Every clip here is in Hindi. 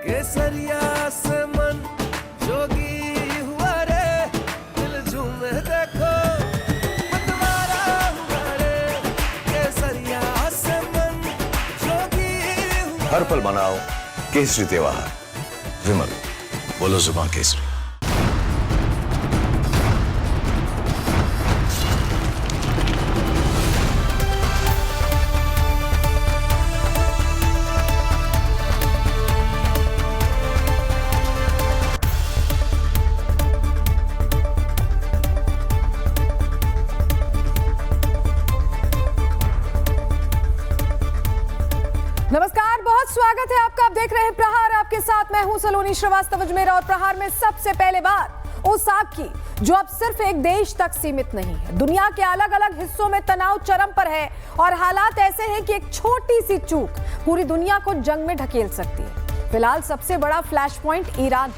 केसरिया से मन जोगी हुआ रे, दिल झूमे देखो मतवारा हुआ रे, केसरिया से मन जोगी हुआ। हर पल मनाओ केसरी त्योहार। विमल, बोलो जुबान केसरी। नमस्कार, बहुत स्वागत है आपका। आप देख रहे हैं प्रहार, आपके साथ मैं हूं सलोनी श्रीवास्तव अजमेरा। और प्रहार में सबसे पहले बात उस आग की जो अब सिर्फ एक देश तक सीमित नहीं है, दुनिया के अलग अलग हिस्सों में तनाव चरम पर है और हालात ऐसे हैं कि एक छोटी सी चूक पूरी दुनिया को जंग में ढकेल सकती है। फिलहाल सबसे बड़ा फ्लैश पॉइंट ईरान।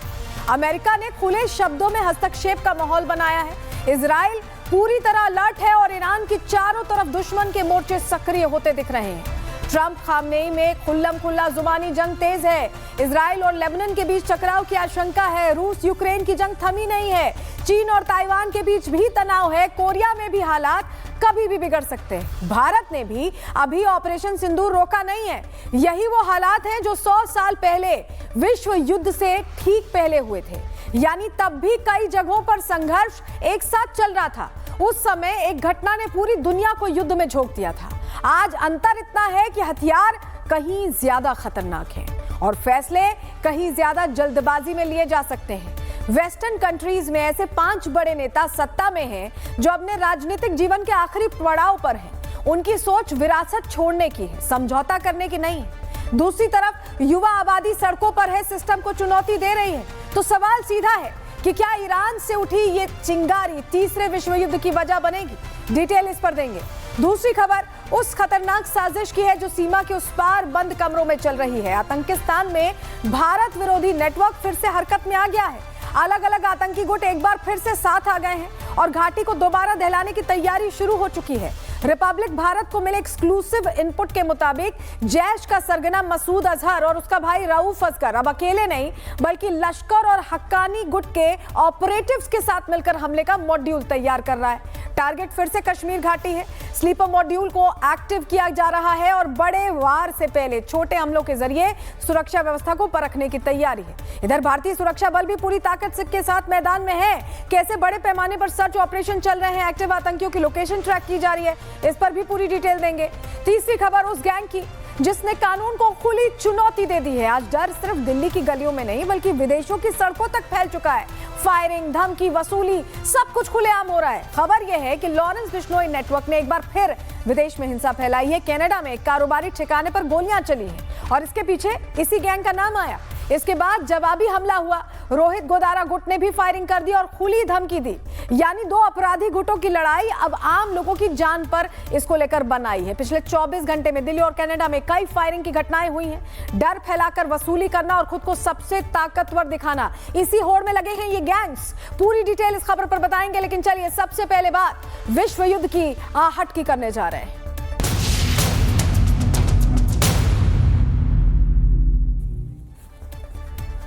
अमेरिका ने खुले शब्दों में हस्तक्षेप का माहौल बनाया है। इजराइल पूरी तरह अलर्ट है और ईरान की चारों तरफ दुश्मन के मोर्चे सक्रिय होते दिख रहे हैं। ट्रंप खामनेई में खुल्लम खुल्ला जुबानी जंग तेज है। इजराइल और लेबनान के बीच टकराव की आशंका है। रूस यूक्रेन की जंग थमी नहीं है। चीन और ताइवान के बीच भी तनाव है। कोरिया में भी हालात कभी भी बिगड़ सकते हैं। भारत ने भी अभी ऑपरेशन सिंदूर रोका नहीं है। यही वो हालात हैं जो 100 साल पहले विश्व युद्ध से ठीक पहले हुए थे, यानी तब भी कई जगहों पर संघर्ष एक साथ चल रहा था। उस समय एक घटना ने पूरी दुनिया को युद्ध में झोंक दिया था। आज अंतर इतना है कि हथियार कहीं ज्यादा खतरनाक हैं और फैसले कहीं ज्यादा जल्दबाजी में लिए जा सकते हैं। वेस्टर्न कंट्रीज में ऐसे 5 बड़े नेता सत्ता में हैं जो अपने राजनीतिक जीवन के आखिरी पड़ाव पर हैं। उनकी सोच विरासत छोड़ने की है, समझौता करने की नहीं है। दूसरी तरफ युवा आबादी सड़कों पर है, सिस्टम को चुनौती दे रही है। तो सवाल सीधा है कि क्या ईरान से उठी ये चिंगारी तीसरे विश्व युद्ध की वजह बनेगी? डिटेल इस पर देंगे। दूसरी खबर उस खतरनाक साजिश की है जो सीमा के उस पार बंद कमरों में चल रही है। आतंकिस्तान में भारत विरोधी नेटवर्क फिर से हरकत में आ गया है। अलग अलग आतंकी गुट एक बार फिर से साथ आ गए हैं और घाटी को दोबारा दहलाने की तैयारी शुरू हो चुकी है। रिपब्लिक भारत को मिले एक्सक्लूसिव इनपुट के मुताबिक जैश का सरगना मसूद अजहर और उसका भाई रऊफ असगर अब अकेले नहीं बल्कि लश्कर और हक्कानी गुट के ऑपरेटिव्स के साथ मिलकर हमले का मॉड्यूल तैयार कर रहा है। टारगेट फिर से कश्मीर घाटी है। स्लीपर मॉड्यूल को एक्टिव किया जा रहा है और बड़े वार से पहले छोटे हमलों के जरिए सुरक्षा व्यवस्था को परखने की तैयारी है। इधर भारतीय सुरक्षा बल भी पूरी ताकत के साथ मैदान में है। कैसे बड़े पैमाने पर सर्च ऑपरेशन चल रहे हैं, एक्टिव आतंकियों की लोकेशन ट्रैक की जा रही है, इस पर भी पूरी डिटेल देंगे। तीसरी खबर उस गैंग की जिसने कानून को खुली चुनौती दे दी है। आज डर सिर्फ दिल्ली की गलियों में नहीं बल्कि विदेशों की सड़कों तक फैल चुका है। फायरिंग, धमकी, वसूली, सब कुछ खुलेआम हो रहा है। खबर यह है कि लॉरेंस बिश्नोई नेटवर्क ने एक बार फिर विदेश में हिंसा फैलाई है। कनाडा में एक कारोबारी ठिकाने पर गोलियां चली हैं और इसके पीछे इसी गैंग का नाम आया। इसके बाद जवाबी हमला हुआ। रोहित गोदारा गुट ने भी फायरिंग कर दी और खुली धमकी दी। यानी 2 अपराधी गुटों की लड़ाई अब आम लोगों की जान पर इसको लेकर बन आई है। पिछले 24 घंटे में दिल्ली और कनाडा में कई फायरिंग की घटनाएं हुई हैं। डर फैलाकर वसूली करना और खुद को सबसे ताकतवर दिखाना, इसी होड़ में लगे हैं ये गैंग्स। पूरी डिटेल इस खबर पर बताएंगे, लेकिन चलिए सबसे पहले बात विश्व युद्ध की आहट की करने जा रहे हैं।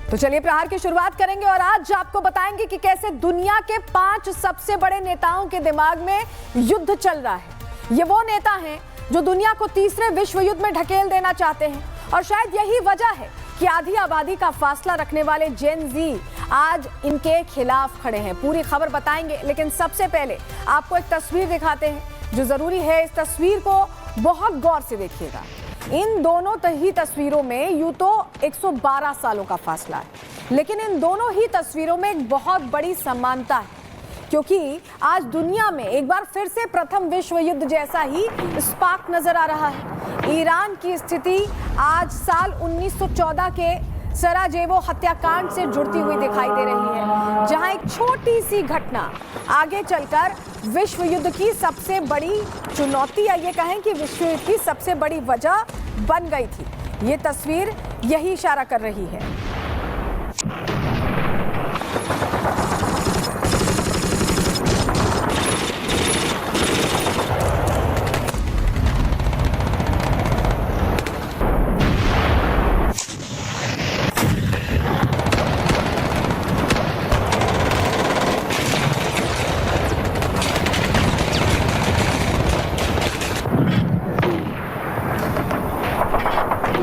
तो चलिए प्रहार की शुरुआत करेंगे और आज आपको बताएंगे कि कैसे दुनिया के 5 सबसे बड़े नेताओं के दिमाग में युद्ध चल रहा है। ये वो नेता हैं जो दुनिया को तीसरे विश्व युद्ध में ढकेल देना चाहते हैं और शायद यही वजह है कि आधी आबादी का फासला रखने वाले जेन जी आज इनके खिलाफ खड़े हैं। पूरी खबर बताएंगे, लेकिन सबसे पहले आपको एक तस्वीर दिखाते हैं जो जरूरी है। इस तस्वीर को बहुत गौर से देखिएगा। इन दोनों ही तस्वीरों में यूं तो 112 सालों का फासला है, लेकिन इन दोनों ही तस्वीरों में एक बहुत बड़ी समानता है, क्योंकि आज दुनिया में एक बार फिर से प्रथम विश्व युद्ध जैसा ही स्पार्क नजर आ रहा है। ईरान की स्थिति आज साल 1914 के सराजेवो हत्याकांड से जुड़ती हुई दिखाई दे रही है, जहां एक छोटी सी घटना आगे चलकर विश्व युद्ध की सबसे बड़ी चुनौती या ये कहें कि विश्व युद्ध की सबसे बड़ी वजह बन गई थी। ये तस्वीर यही इशारा कर रही है।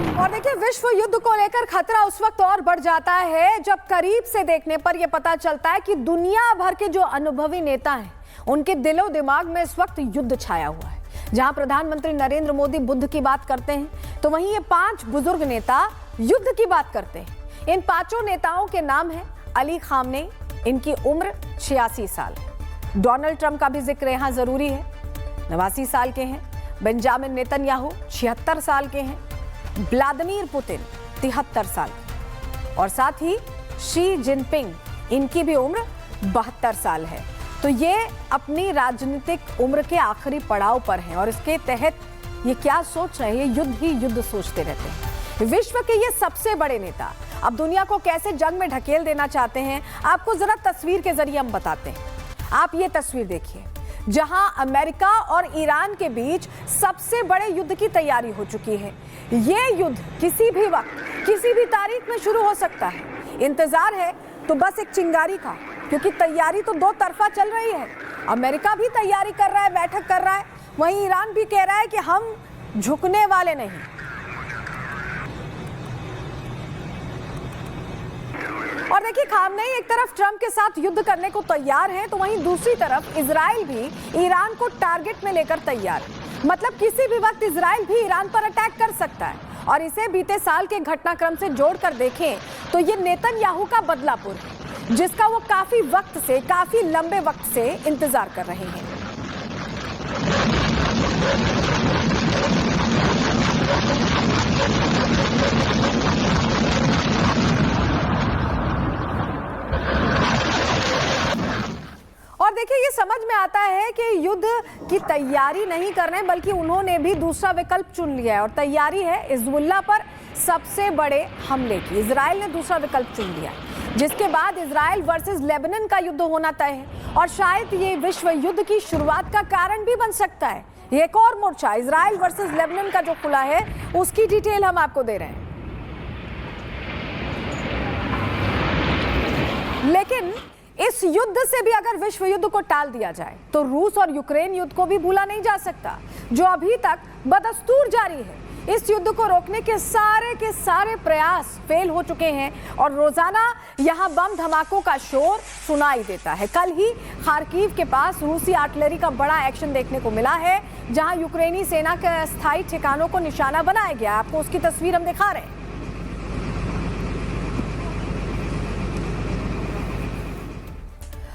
और देखिए, विश्व युद्ध को लेकर खतरा उस वक्त और बढ़ जाता है जब करीब से देखने पर यह पता चलता है कि दुनिया भर के जो अनुभवी नेता हैं, उनके दिलो दिमाग में इस वक्त युद्ध छाया हुआ है। जहां प्रधानमंत्री नरेंद्र मोदी बुद्ध की बात करते हैं, तो वहीं ये 5 बुजुर्ग नेता युद्ध की बात करते हैं। इन 5 नेताओं के नाम हैं अली खामनेई, इनकी उम्र 86 साल। डोनाल्ड ट्रंप का भी जिक्र यहाँ जरूरी है, 89 साल के हैं। बेंजामिन नेतन्याहू 76 साल के हैं। व्लादिमीर पुतिन 73 साल, और साथ ही शी जिनपिंग, इनकी भी उम्र 72 साल है। तो ये अपनी राजनीतिक उम्र के आखिरी पड़ाव पर हैं और इसके तहत ये क्या सोच रहे हैं, युद्ध ही युद्ध सोचते रहते हैं। विश्व के ये सबसे बड़े नेता अब दुनिया को कैसे जंग में ढकेल देना चाहते हैं, आपको जरा तस्वीर के जरिए हम बताते हैं। आप ये तस्वीर देखिए, जहां अमेरिका और ईरान के बीच सबसे बड़े युद्ध की तैयारी हो चुकी है। ये युद्ध किसी भी वक्त, किसी भी तारीख में शुरू हो सकता है। इंतजार है तो बस एक चिंगारी का, क्योंकि तैयारी तो 2 तरफा चल रही है। अमेरिका भी तैयारी कर रहा है, बैठक कर रहा है, वहीं ईरान भी कह रहा है कि हम झुकने वाले नहीं। और देखिए, खामनेई एक तरफ ट्रंप के साथ युद्ध करने को तैयार है, तो वहीं दूसरी तरफ इजराइल भी ईरान को टारगेट में लेकर तैयार है। मतलब किसी भी वक्त इजराइल भी ईरान पर अटैक कर सकता है। और इसे बीते साल के घटनाक्रम से जोड़कर देखें तो ये नेतन्याहू का बदलापुर है, जिसका वो काफी वक्त से, काफी लंबे वक्त से इंतजार कर रहे हैं। और देखिए, ये समझ में आता है कि युद्ध की तैयारी नहीं कर रहे हैं, बल्कि उन्होंने भी दूसरा विकल्प चुन लिया है और तैयारी है हिजबुल्लाह पर सबसे बड़े हमले की। इजराइल ने दूसरा विकल्प चुन लिया, जिसके बाद इजराइल वर्सेस लेबनान का युद्ध होना तय है और शायद ये विश्व युद्ध की शुरुआत का कारण भी बन सकता है। एक और मोर्चा इजराइल वर्सेस लेबनान का जो खुला है, उसकी डिटेल हम आपको दे रहे हैं। लेकिन इस युद्ध से भी अगर विश्व युद्ध को टाल दिया जाए तो रूस और यूक्रेन युद्ध को भी भूला नहीं जा सकता, जो अभी तक बदस्तूर जारी है। इस युद्ध को रोकने के सारे प्रयास फेल हो चुके हैं और रोजाना यहां बम धमाकों का शोर सुनाई देता है। कल ही खार्किव के पास रूसी आर्टिलरी का बड़ा एक्शन देखने को मिला है, जहां यूक्रेनी सेना के अस्थायी ठिकानों को निशाना बनाया गया। आपको उसकी तस्वीर हम दिखा रहे हैं।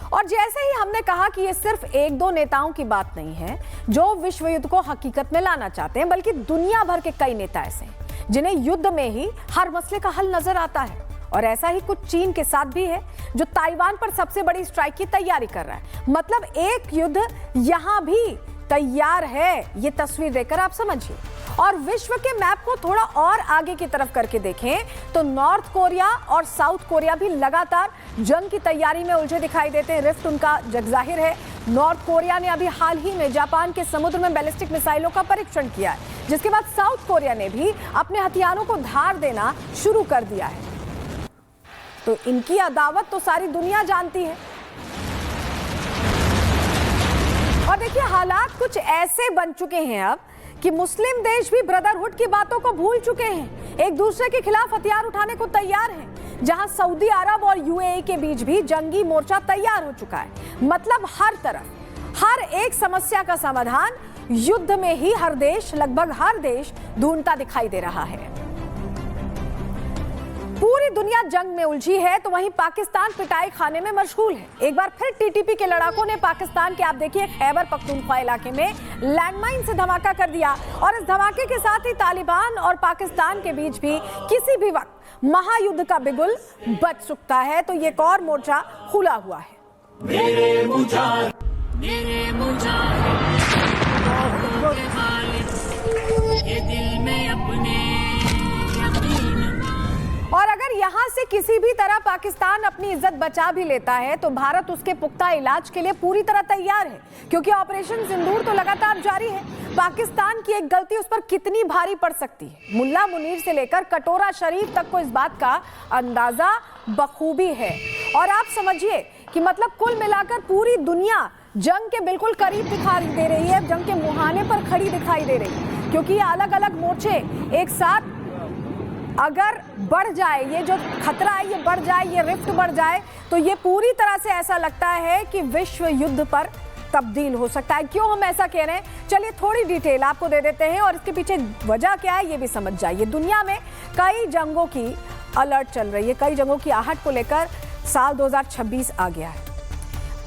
और जैसे ही हमने कहा कि ये सिर्फ 1-2 नेताओं की बात नहीं है जो विश्व युद्ध को हकीकत में लाना चाहते हैं, बल्कि दुनिया भर के कई नेता ऐसे हैं जिन्हें युद्ध में ही हर मसले का हल नजर आता है। और ऐसा ही कुछ चीन के साथ भी है, जो ताइवान पर सबसे बड़ी स्ट्राइक की तैयारी कर रहा है। मतलब एक युद्ध यहां भी तैयार है, ये तस्वीर देखकर आप समझिए। और विश्व के मैप को थोड़ा और आगे की तरफ करके देखें तो नॉर्थ कोरिया और साउथ कोरिया भी लगातार जंग की तैयारी में उलझे दिखाई देते हैं। रिफ्ट उनका जगजाहिर है। नॉर्थ कोरिया ने अभी हाल ही में जापान के समुद्र में बैलिस्टिक मिसाइलों का परीक्षण किया है, जिसके बाद साउथ कोरिया ने भी अपने हथियारों को धार देना शुरू कर दिया है। तो इनकी अदावत तो सारी दुनिया जानती है। और देखिए, हालात कुछ ऐसे बन चुके हैं अब कि मुस्लिम देश भी ब्रदरहुड की बातों को भूल चुके हैं, एक दूसरे के खिलाफ हथियार उठाने को तैयार हैं। जहां सऊदी अरब और यूएई के बीच भी जंगी मोर्चा तैयार हो चुका है। मतलब हर तरफ हर एक समस्या का समाधान युद्ध में ही हर देश, लगभग हर देश ढूंढता दिखाई दे रहा है। पूरी दुनिया जंग में उलझी है, तो वहीं पाकिस्तान पिटाई खाने में मशगूल है। एक बार फिर टीटीपी के लड़ाकों ने पाकिस्तान के, आप देखिए, खैबर पख्तूनख्वा इलाके में लैंडमाइन से धमाका कर दिया और इस धमाके के साथ ही तालिबान और पाकिस्तान के बीच भी किसी भी वक्त महायुद्ध का बिगुल बच सकता है। तो ये एक और मोर्चा खुला हुआ है। और अगर यहां से किसी भी तरह पाकिस्तान अपनी इज्जत बचा भी लेता है तो भारत उसके पुख्ता इलाज के लिए पूरी तरह तैयार है, क्योंकि ऑपरेशन सिंदूर तो लगातार जारी है। पाकिस्तान की एक गलती उस पर कितनी भारी पड़ सकती है, मुल्ला मुनीर से लेकर कटोरा शरीफ तक को इस बात का अंदाजा बखूबी है। और आप समझिए कि मतलब कुल मिलाकर पूरी दुनिया जंग के बिल्कुल करीब दिखाई दे रही है, जंग के मुहाने पर खड़ी दिखाई दे रही है, क्योंकि ये अलग अलग मोर्चे एक साथ अगर बढ़ जाए, ये जो खतरा है ये बढ़ जाए, ये रिफ्ट बढ़ जाए, तो ये पूरी तरह से ऐसा लगता है कि विश्व युद्ध पर तब्दील हो सकता है। क्यों हम ऐसा कह रहे हैं, चलिए थोड़ी डिटेल आपको दे देते हैं और इसके पीछे वजह क्या है ये भी समझ जाइए। दुनिया में कई जंगों की अलर्ट चल रही है, कई जंगों की आहट को लेकर साल 2026 आ गया है।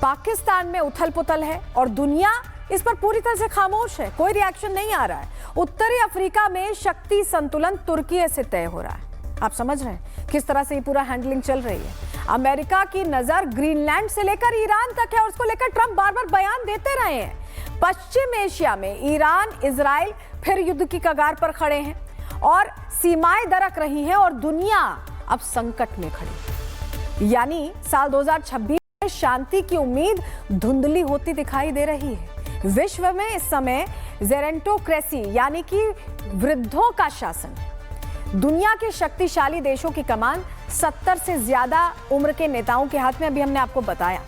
पाकिस्तान में उथल पुथल है और दुनिया इस पर पूरी तरह से खामोश है, कोई रिएक्शन नहीं आ रहा है। उत्तरी अफ्रीका में शक्ति संतुलन तुर्की से तय हो रहा है। आप समझ रहे हैं किस तरह से ये पूरा हैंडलिंग चल रही है। अमेरिका की नजर ग्रीनलैंड से लेकर ईरान तक है और उसको लेकर ट्रंप बार बार बयान देते रहे हैं। पश्चिम एशिया में ईरान इजराइल फिर युद्ध की कगार पर खड़े हैं और सीमाएं दरक रही हैं और दुनिया अब संकट में खड़ी। यानी साल 2026 में शांति की उम्मीद धुंधली होती दिखाई दे रही है। विश्व में इस समय जेरेंटोक्रेसी यानी कि वृद्धों का शासन, दुनिया के शक्तिशाली देशों की कमान 70 से ज्यादा उम्र के नेताओं के हाथ में। अभी हमने आपको बताया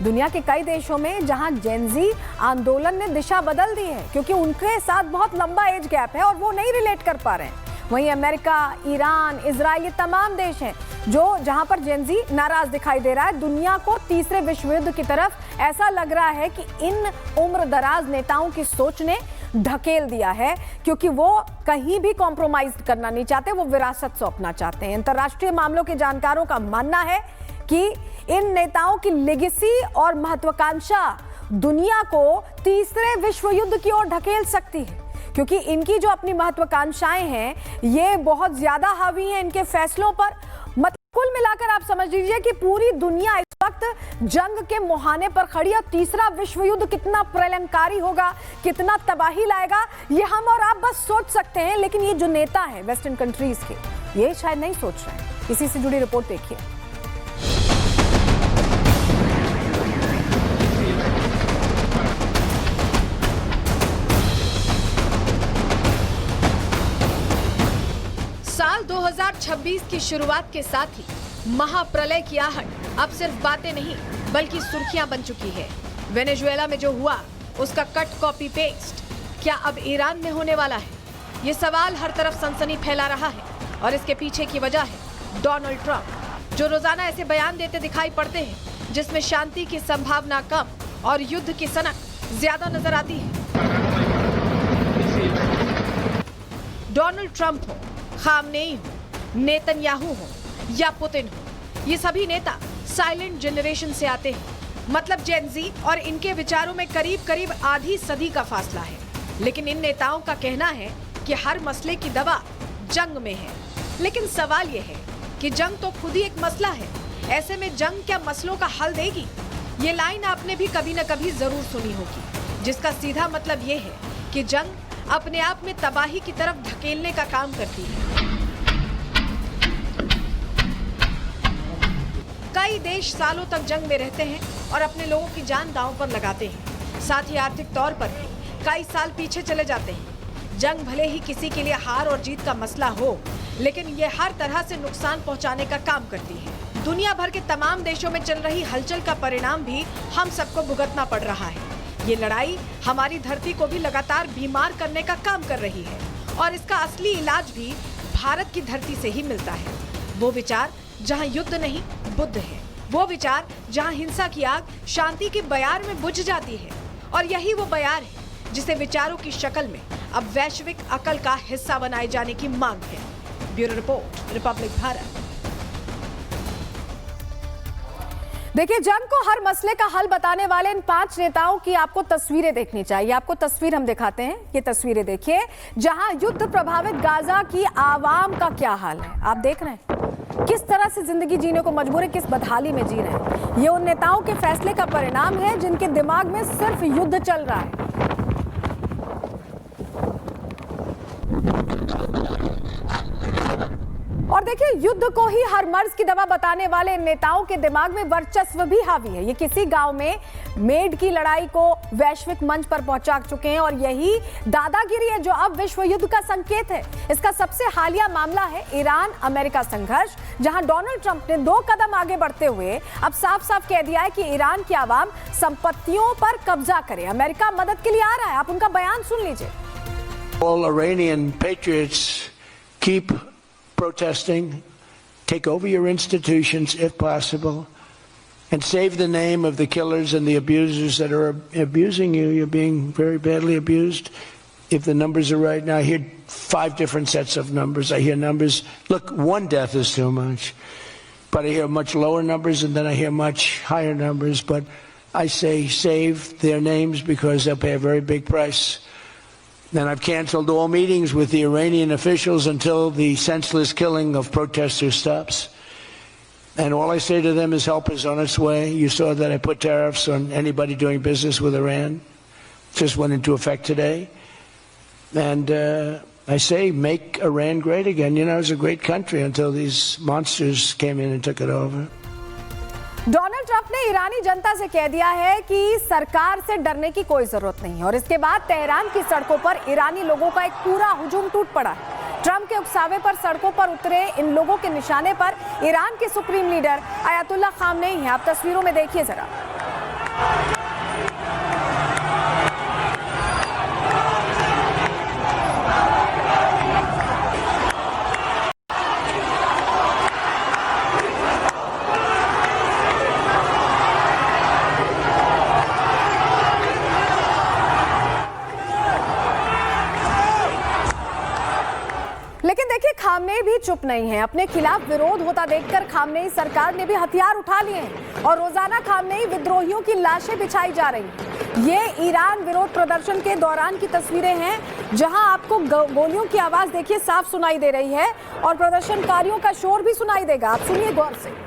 दुनिया के कई देशों में जहां जेनजी आंदोलन ने दिशा बदल दी है क्योंकि उनके साथ बहुत लंबा एज गैप है और वो नहीं रिलेट कर पा रहे हैं। वहीं अमेरिका, ईरान, इजराइल, ये तमाम देश हैं जो जहां पर जेनजी नाराज दिखाई दे रहा है। दुनिया को तीसरे विश्व युद्ध की तरफ ऐसा लग रहा है कि इन उम्र दराज नेताओं की सोच ने ढकेल दिया है क्योंकि वो कहीं भी कॉम्प्रोमाइज करना नहीं चाहते, वो विरासत सौंपना चाहते हैं। अंतर्राष्ट्रीय मामलों के जानकारों का मानना है कि इन नेताओं की लेगेसी और महत्वाकांक्षा दुनिया को तीसरे विश्व युद्ध की ओर ढकेल सकती है क्योंकि इनकी जो अपनी महत्वाकांक्षाएं हैं ये बहुत ज्यादा हावी हैं इनके फैसलों पर। मतलब कुल मिलाकर आप समझ लीजिए कि पूरी दुनिया इस वक्त जंग के मुहाने पर खड़ी है। तीसरा विश्व युद्ध कितना प्रलंकारी होगा, कितना तबाही लाएगा, ये हम और आप बस सोच सकते हैं, लेकिन ये जो नेता हैं वेस्टर्न कंट्रीज के ये शायद नहीं सोच रहे हैं। इसी से जुड़ी रिपोर्ट देखिए। साल 2026 की शुरुआत के साथ ही महाप्रलय की आहट अब सिर्फ बातें नहीं बल्कि सुर्खियां बन चुकी है। वेनेजुएला में जो हुआ उसका कट कॉपी पेस्ट क्या अब ईरान में होने वाला है? ये सवाल हर तरफ सनसनी फैला रहा है और इसके पीछे की वजह है डोनाल्ड ट्रंप, जो रोजाना ऐसे बयान देते दिखाई पड़ते हैं जिसमें शांति की संभावना कम और युद्ध की सनक ज्यादा नजर आती है। डोनाल्ड ट्रंप हो, खामनेई हो, नेतन्याहू हो या पुतिन हो, ये सभी नेता साइलेंट जनरेशन से आते हैं। मतलब जेनजी और इनके विचारों में करीब करीब आधी सदी का फासला है। लेकिन इन नेताओं का कहना है कि हर मसले की दवा जंग में है। लेकिन सवाल यह है कि जंग तो खुद ही एक मसला है, ऐसे में जंग क्या मसलों का हल देगी? ये लाइन आपने भी कभी न कभी जरूर सुनी होगी, जिसका सीधा मतलब ये है कि जंग अपने आप में तबाही की तरफ धकेलने का काम करती है। कई देश सालों तक जंग में रहते हैं और अपने लोगों की जान दांव पर लगाते हैं। साथ ही आर्थिक तौर पर भी कई साल पीछे चले जाते हैं। जंग भले ही किसी के लिए हार और जीत का मसला हो, लेकिन ये हर तरह से नुकसान पहुंचाने का काम करती है। दुनिया भर के तमाम देशों में चल रही हलचल का परिणाम भी हम सबको भुगतना पड़ रहा है। ये लड़ाई हमारी धरती को भी लगातार बीमार करने का काम कर रही है और इसका असली इलाज भी भारत की धरती से ही मिलता है। वो विचार जहां युद्ध नहीं बुद्ध है, वो विचार जहां हिंसा की आग शांति के बयार में बुझ जाती है। और यही वो बयार है जिसे विचारों की शक्ल में अब वैश्विक अकल का हिस्सा बनाए जाने की मांग है। Bureau report, Republic Bharat. देखिए, जंग को हर मसले का हल बताने वाले इन 5 नेताओं की आपको तस्वीरें देखनी चाहिए। आपको तस्वीर हम दिखाते हैं, ये तस्वीरें देखिए जहां युद्ध प्रभावित गाजा की आवाम का क्या हाल है। आप देख रहे हैं किस तरह से जिंदगी जीने को मजबूर है, किस बदहाली में जी रहे हैं। ये उन नेताओं के फैसले का परिणाम है जिनके दिमाग में सिर्फ युद्ध चल रहा है। और देखिए, युद्ध को ही हर मर्ज की दवा बताने वाले नेताओं के दिमाग में वर्चस्व भी हावी है। ये किसी गांव में मेड की लड़ाई को वैश्विक मंच पर पहुंचा चुके हैं और यही दादागिरी है जो अब विश्व युद्ध का संकेत है। इसका सबसे हालिया मामला है ईरान अमेरिका संघर्ष, जहां डोनाल्ड ट्रंप ने 2 कदम आगे बढ़ते हुए अब साफ साफ कह दिया है कि ईरान की आवाम संपत्तियों पर कब्जा करे। अमेरिका मदद के लिए आ रहा है। आप उनका बयान सुन लीजिए। All Iranian patriots keep protesting, take over your institutions if possible, and save the name of the killers and the abusers that are abusing you. You're being very badly abused. If the numbers are right now, I hear 5 different sets of numbers. I hear numbers, look, 1 death is too much. But I hear much lower numbers, and then I hear much higher numbers. But I say save their names because they'll pay a very big price. And I've canceled all meetings with the Iranian officials until the senseless killing of protesters stops. And all I say to them is help is on its way. You saw that I put tariffs on anybody doing business with Iran. Just went into effect today. And I say make Iran great again. You know, it was a great country until these monsters came in and took it over. Donald Trump ने ईरानी जनता से कह दिया है कि सरकार से डरने की कोई जरूरत नहीं है और इसके बाद तेहरान की सड़कों पर ईरानी लोगों का एक पूरा हुजूम टूट पड़ा। ट्रंप के उकसावे पर सड़कों पर उतरे इन लोगों के निशाने पर ईरान के सुप्रीम लीडर अयातुल्ला खामनेई हैं। आप तस्वीरों में देखिए जरा। लेकिन देखिए खामनेई भी चुप नहीं है। अपने खिलाफ विरोध होता देखकर खामनेई सरकार ने भी हथियार उठा लिए हैं और रोजाना खामनेई विद्रोहियों की लाशें बिछाई जा रही हैं। ये ईरान विरोध प्रदर्शन के दौरान की तस्वीरें हैं जहां आपको गोलियों की आवाज देखिए साफ सुनाई दे रही है और प्रदर्शनकारियों का शोर भी सुनाई देगा। आप सुनिए गौर से।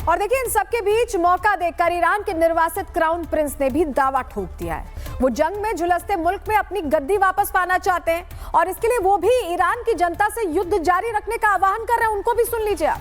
और देखिए इन सबके बीच मौका देखकर ईरान के निर्वासित क्राउन प्रिंस ने भी दावा ठोक दिया है। वो जंग में झुलसते मुल्क में अपनी गद्दी वापस पाना चाहते हैं और इसके लिए वो भी ईरान की जनता से युद्ध जारी रखने का आह्वान कर रहे हैं। उनको भी सुन लीजिए आप।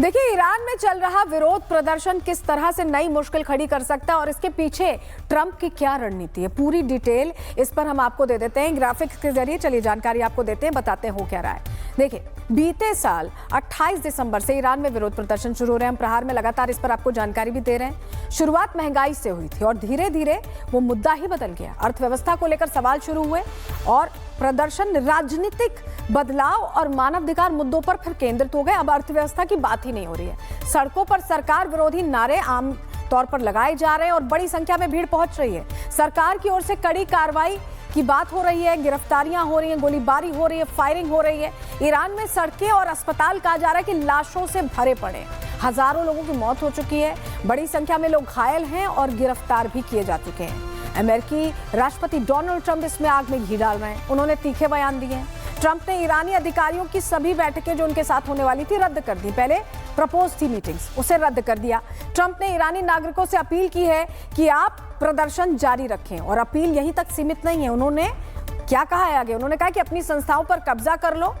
देखिए ईरान में चल रहा विरोध प्रदर्शन किस तरह से नई मुश्किल खड़ी कर सकता है और इसके पीछे ट्रंप की क्या रणनीति है, पूरी डिटेल इस पर हम आपको दे देते हैं ग्राफिक्स के जरिए। चलिए जानकारी आपको देते हैं, बताते हैं हो क्या रहा है। देखिए बीते साल 28 दिसंबर से ईरान में विरोध प्रदर्शन शुरू हो रहे हैं। हम प्रहार में लगातार इस पर आपको जानकारी भी दे रहे हैं। शुरुआत महंगाई से हुई थी और धीरे धीरे वो मुद्दा ही बदल गया। अर्थव्यवस्था को लेकर सवाल शुरू हुए और प्रदर्शन राजनीतिक बदलाव और मानवाधिकार मुद्दों पर फिर केंद्रित हो गए। अब अर्थव्यवस्था की बात ही नहीं हो रही है। सड़कों पर सरकार विरोधी नारे आम तौर पर लगाए जा रहे हैं और बड़ी संख्या में भीड़ पहुंच रही है। सरकार की ओर से कड़ी कार्रवाई की बात हो रही है, गिरफ्तारियां हो रही हैं, गोलीबारी हो रही है, फायरिंग हो रही है। ईरान में सड़कें और अस्पताल कहा जा रहा है कि लाशों से भरे पड़े हैं। हजारों लोगों की मौत हो चुकी है, बड़ी संख्या में लोग घायल हैं और गिरफ्तार भी किए जा चुके हैं। अमेरिकी राष्ट्रपति डोनाल्ड ट्रंप इसमें आग में घी डाल रहे हैं। उन्होंने तीखे बयान दिए हैं। ट्रंप ने ईरानी अधिकारियों की सभी बैठकें जो उनके साथ होने वाली थी रद्द कर दी। पहले प्रपोज थी मीटिंग्स, उसे रद्द कर दिया। ट्रंप ने ईरानी नागरिकों से अपील की है कि आप प्रदर्शन जारी रखें और अपील यहीं तक सीमित नहीं है। उन्होंने क्या कहा है आगे? उन्होंने कहा कि अपनी संस्थाओं पर कब्जा कर लो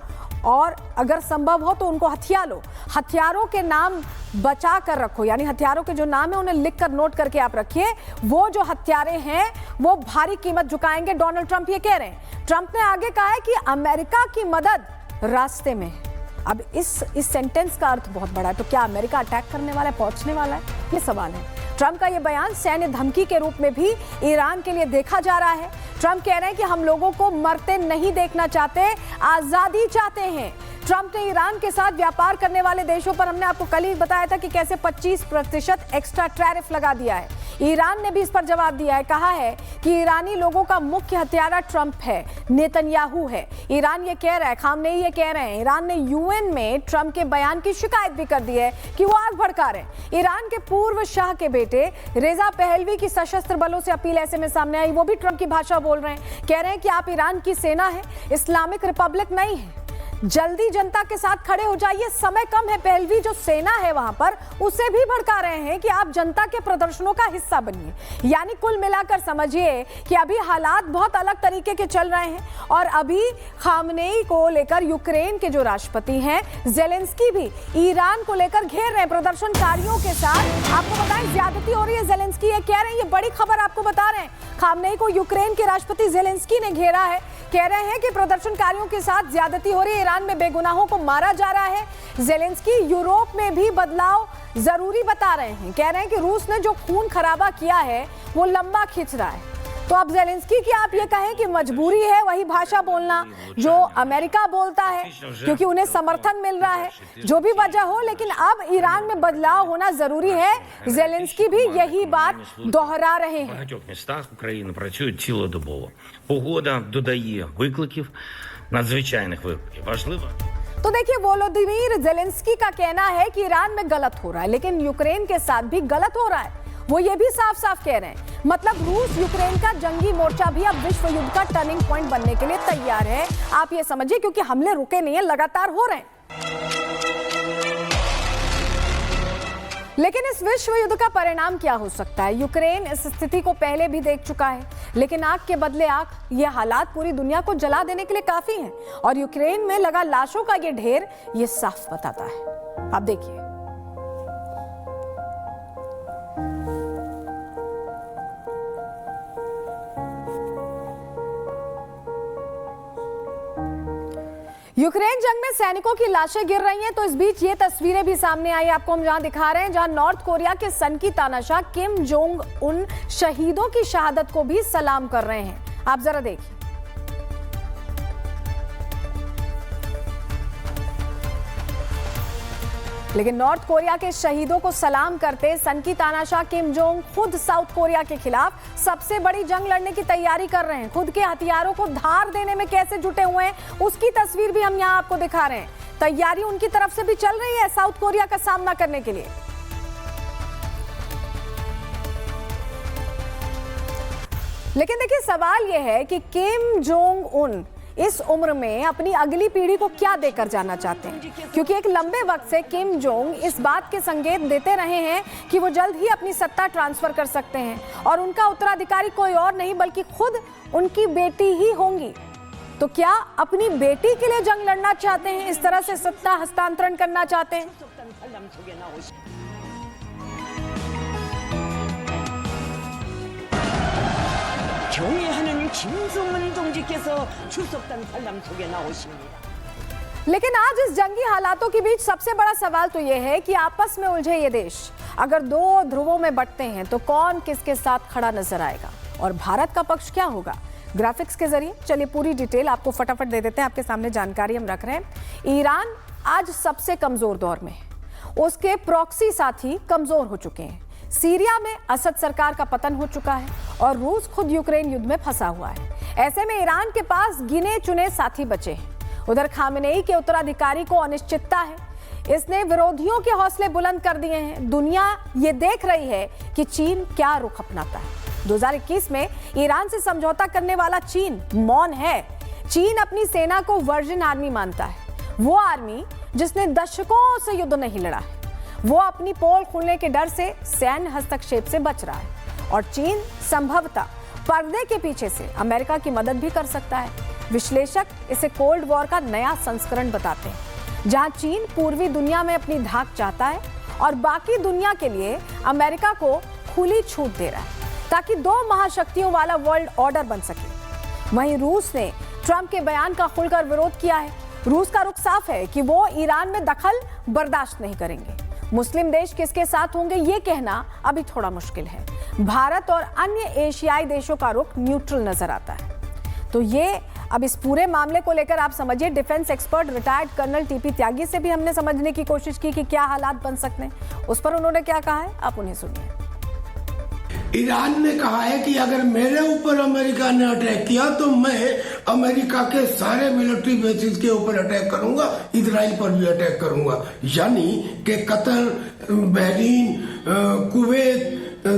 और अगर संभव हो तो उनको हथिया लो। हथियारों के नाम बचा कर रखो, यानी हथियारों के जो नाम है उन्हें लिख कर नोट करके आप रखिए। वो जो हथियारे हैं वो भारी कीमत चुकाएंगे, डोनाल्ड ट्रंप ये कह रहे हैं। ट्रंप ने आगे कहा है कि अमेरिका की मदद रास्ते में है। अब इस सेंटेंस का अर्थ बहुत बड़ा है। तो क्या अमेरिका अटैक करने वाला है, पहुंचने वाला है? ये सवाल है। ट्रंप का ये बयान सैन्य धमकी के रूप में भी ईरान के लिए देखा जा रहा है। ट्रंप कह रहे हैं कि हम लोगों को मरते नहीं देखना चाहते, आजादी चाहते हैं। ट्रंप ने ईरान के साथ व्यापार करने वाले देशों पर, हमने आपको कल ही बताया था कि कैसे 25% एक्स्ट्रा टैरिफ लगा दिया है। ईरान ने भी इस पर जवाब दिया है, कहा है कि ईरानी लोगों का मुख्य हथियारा ट्रंप है, नेतन्याहू है। ईरान ये कह रहा है, खामनेई ये कह रहे हैं। ईरान ने यूएन में ट्रंप के बयान की शिकायत भी कर दी है कि वो आग भड़का रहे हैं। ईरान के पूर्व शाह के बेटे रेजा पहलवी की सशस्त्र बलों से अपील ऐसे में सामने आई। वो भी ट्रंप की भाषा बोल रहे हैं, कह रहे हैं कि आप ईरान की सेना है, इस्लामिक रिपब्लिक नहीं है। जल्दी जनता के साथ खड़े हो जाइए, समय कम है। पहलवी जो सेना है वहां पर उसे भी भड़का रहे हैं कि आप जनता के प्रदर्शनों का हिस्सा बनिए। यानी कुल मिलाकर समझिए कि अभी हालात बहुत अलग तरीके के चल रहे हैं। और अभी खामनेई को लेकर यूक्रेन के जो राष्ट्रपति हैं ज़ेलेंस्की भी ईरान को लेकर घेर रहे हैं प्रदर्शनकारियों के साथ। आपको बताएं ज्यादती हो रही है, ज़ेलेंस्की ये कह रहे हैं, ये बड़ी खबर आपको बता रहे हैं, खामनेई को यूक्रेन के राष्ट्रपति ज़ेलेंस्की ने घेरा है। कह रहे हैं कि प्रदर्शनकारियों के साथ ज्यादती हो रही है, ईरान में बेगुनाहों को मारा जा रहा है। ज़ेलेंस्की यूरोप में भी बदलाव जरूरी बता रहे हैं, कह रहे हैं कि रूस ने जो खून खराबा किया है वो लंबा खींच रहा है। तो अब ज़ेलेंस्की की आप ये कहें कि मजबूरी है वही भाषा बोलना जो अमेरिका बोलता है, क्योंकि उन्हें समर्थन मिल रहा है, जो भी वजह हो, लेकिन अब ईरान में बदलाव होना जरूरी है। ज़ेलेंस्की भी यही बात दोहरा रहे हैं। багатьох містах України працюють цілодобово. Погода додає викликів, надзвичайних викликів. Важливо. तो देखिए वोलोदिमीर ज़ेलेंस्की का कहना है कि ईरान में गलत हो रहा है, लेकिन यूक्रेन के साथ भी गलत हो रहा है। वो ये भी साफ साफ कह रहे हैं, मतलब रूस यूक्रेन का जंगी मोर्चा भी अब विश्व युद्ध का टर्निंग पॉइंट बनने के लिए तैयार है। आप ये समझिए, क्योंकि हमले रुके नहीं है, लगातार हो रहे हैं। लेकिन इस विश्व युद्ध का परिणाम क्या हो सकता है? यूक्रेन इस स्थिति को पहले भी देख चुका है, लेकिन आग के बदले आग, ये हालात पूरी दुनिया को जला देने के लिए काफी हैं। और यूक्रेन में लगा लाशों का ये ढेर ये साफ बताता है। आप देखिए, यूक्रेन जंग में सैनिकों की लाशें गिर रही हैं। तो इस बीच ये तस्वीरें भी सामने आई, आपको हम जहां दिखा रहे हैं, जहां नॉर्थ कोरिया के सन की तानाशाह किम जोंग उन शहीदों की शहादत को भी सलाम कर रहे हैं। आप जरा देखिए, लेकिन नॉर्थ कोरिया के शहीदों को सलाम करते सन की तानाशाह किम जोंग खुद साउथ कोरिया के खिलाफ सबसे बड़ी जंग लड़ने की तैयारी कर रहे हैं। खुद के हथियारों को धार देने में कैसे जुटे हुए हैं उसकी तस्वीर भी हम यहां आपको दिखा रहे हैं। तैयारी उनकी तरफ से भी चल रही है साउथ कोरिया का सामना करने के लिए। लेकिन देखिए सवाल यह है कि किम जोंग उन इस उम्र में अपनी अगली पीढ़ी को क्या देकर जाना चाहते हैं, क्योंकि एक लंबे वक्त से किम जोंग इस बात के संकेत देते रहे हैं कि वो जल्द ही अपनी सत्ता ट्रांसफर कर सकते हैं और उनका उत्तराधिकारी कोई और नहीं बल्कि खुद उनकी बेटी ही होंगी। तो क्या अपनी बेटी के लिए जंग लड़ना चाहते हैं, इस तरह से सत्ता हस्तांतरण करना चाहते हैं? 경애하는 김정은 동지께서 출석단 관람 속에 나오십니다. लेकिन आज इस जंगी हालातों के बीच सबसे बड़ा सवाल तो यह है कि आपस में उलझे ये देश अगर दो ध्रुवों में बंटते हैं तो कौन किसके साथ खड़ा नजर आएगा और भारत का पक्ष क्या होगा? ग्राफिक्स के जरिए चलिए पूरी डिटेल आपको फटाफट दे देते हैं। आपके सामने जानकारी हम रख रहे हैं। ईरान आज सबसे कमजोर दौर में है, उसके प्रॉक्सी साथी कमजोर हो चुके हैं। सीरिया में असद सरकार का पतन हो चुका है और रूस खुद यूक्रेन युद्ध में फंसा हुआ है। ऐसे में ईरान के पास गिने चुने साथी बचे हैं। उधर खामनेई के उत्तराधिकारी को अनिश्चितता है, इसने विरोधियों के हौसले बुलंद कर दिए हैं। दुनिया ये देख रही है कि चीन क्या रुख अपनाता है। 2021 में ईरान से समझौता करने वाला चीन मौन है। चीन अपनी सेना को वर्जिन आर्मी मानता है, वो आर्मी जिसने दशकों से युद्ध नहीं लड़ा है। वो अपनी पोल खुलने के डर से सैन्य हस्तक्षेप से बच रहा है और चीन संभवतः पर्दे के पीछे से अमेरिका की मदद भी कर सकता है। विश्लेषक इसे कोल्ड वॉर का नया संस्करण बताते हैं, जहां चीन पूर्वी दुनिया में अपनी धाक चाहता है और बाकी दुनिया के लिए अमेरिका को खुली छूट दे रहा है ताकि दो महाशक्तियों वाला वर्ल्ड ऑर्डर बन सके। वहीं रूस ने ट्रंप के बयान का खुलकर विरोध किया है। रूस का रुख साफ है कि वो ईरान में दखल बर्दाश्त नहीं करेंगे। मुस्लिम देश किसके साथ होंगे ये कहना अभी थोड़ा मुश्किल है। भारत और अन्य एशियाई देशों का रुख न्यूट्रल नजर आता है। तो ये अब इस पूरे मामले को लेकर आप समझिए, defence expert retired colonel TP Tyagi से भी हमने समझने की कोशिश की कि क्या हालात बन सकते हैं। उस पर उन्होंने क्या कहा है, आप उन्हें सुनिए। ईरान ने कहा है कि अगर मेरे ऊपर अमेरिका ने अटैक किया तो मैं अमेरिका के सारे मिलिट्री बेसिस के ऊपर अटैक करूंगा, इजराइल पर भी अटैक करूंगा। यानी कि Qatar, Bahrain, Kuwait,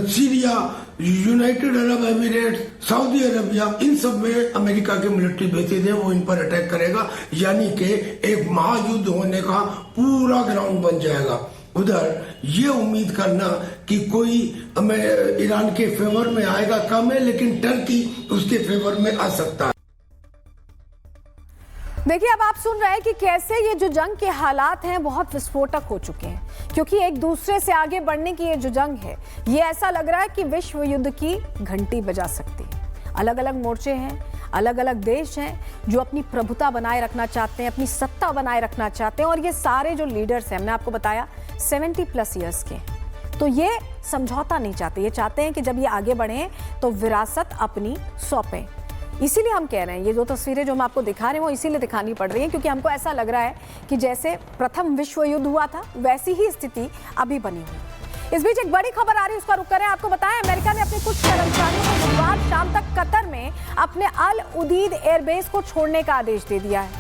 Syria United Arab Emirate, Saudi Arabia, इन सब में अमेरिका के मिलिट्री बेसिस है, वो इन पर अटैक करेगा। यानी कि एक महायुद्ध होने का पूरा ग्राउंड बन जाएगा। उधर ये उम्मीद करना कि कोई ईरान के फेवर में आएगा कम है, लेकिन टर्की उसके फेवर में आ सकता है। देखिए, अब आप सुन रहे हैं कि कैसे ये जो जंग के हालात हैं बहुत विस्फोटक हो चुके हैं, क्योंकि एक दूसरे से आगे बढ़ने की ये जो जंग है, ये ऐसा लग रहा है कि विश्व युद्ध की घंटी बजा सकती है। अलग अलग मोर्चे हैं, अलग अलग देश हैं जो अपनी प्रभुता बनाए रखना चाहते हैं, अपनी सत्ता बनाए रखना चाहते हैं, और ये सारे जो लीडर्स हैं, हमने आपको बताया 70+ ईयर्स के, तो ये समझौता नहीं चाहते। ये चाहते हैं कि जब ये आगे बढ़ें तो विरासत अपनी सौंपें। इसीलिए हम कह रहे हैं, ये जो तस्वीरें जो हम आपको दिखा रहे हैं वो इसीलिए दिखानी पड़ रही हैं क्योंकि हमको ऐसा लग रहा है कि जैसे प्रथम विश्व युद्ध हुआ था वैसी ही स्थिति अभी बनी हुई। इस बीच एक बड़ी खबर आ रही है, उसका रुख करें। आपको बताएं, अमेरिका ने अपने कुछ कर्मचारियों को बुधवार शाम तक कतर में अपने अल उदीद एयरबेस को छोड़ने का आदेश दे दिया है।